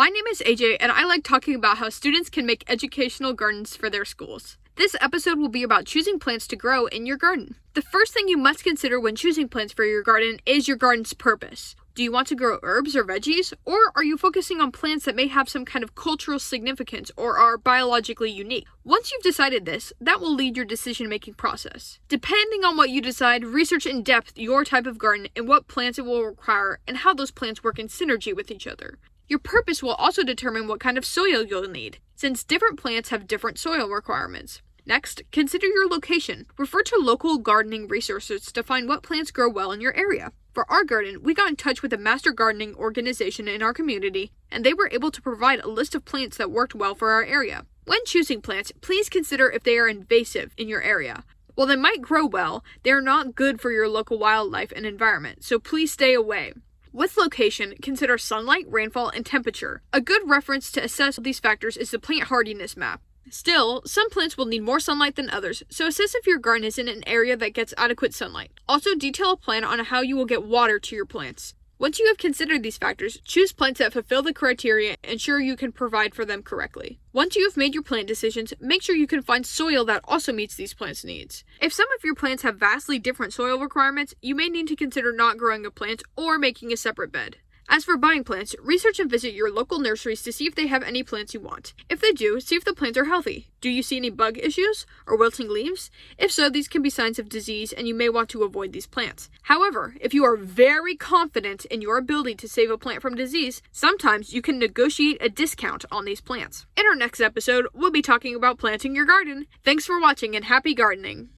My name is AJ, and I like talking about how students can make educational gardens for their schools. This episode will be about choosing plants to grow in your garden. The first thing you must consider when choosing plants for your garden is your garden's purpose. Do you want to grow herbs or veggies, or are you focusing on plants that may have some kind of cultural significance or are biologically unique? Once you've decided this, that will lead your decision-making process. Depending on what you decide, research in depth your type of garden and what plants it will require and how those plants work in synergy with each other. Your purpose will also determine what kind of soil you'll need, since different plants have different soil requirements. Next, consider your location. Refer to local gardening resources to find what plants grow well in your area. For our garden, we got in touch with a master gardening organization in our community, and they were able to provide a list of plants that worked well for our area. When choosing plants, please consider if they are invasive in your area. While they might grow well, they are not good for your local wildlife and environment, so please stay away. With location, consider sunlight, rainfall, and temperature. A good reference to assess these factors is the plant hardiness map. Still, some plants will need more sunlight than others, so assess if your garden is in an area that gets adequate sunlight. Also, detail a plan on how you will get water to your plants. Once you have considered these factors, choose plants that fulfill the criteria and ensure you can provide for them correctly. Once you have made your plant decisions, make sure you can find soil that also meets these plants' needs. If some of your plants have vastly different soil requirements, you may need to consider not growing a plant or making a separate bed. As for buying plants, research and visit your local nurseries to see if they have any plants you want. If they do, see if the plants are healthy. Do you see any bug issues or wilting leaves? If so, these can be signs of disease and you may want to avoid these plants. However, if you are very confident in your ability to save a plant from disease, sometimes you can negotiate a discount on these plants. In our next episode, we'll be talking about planting your garden. Thanks for watching and happy gardening!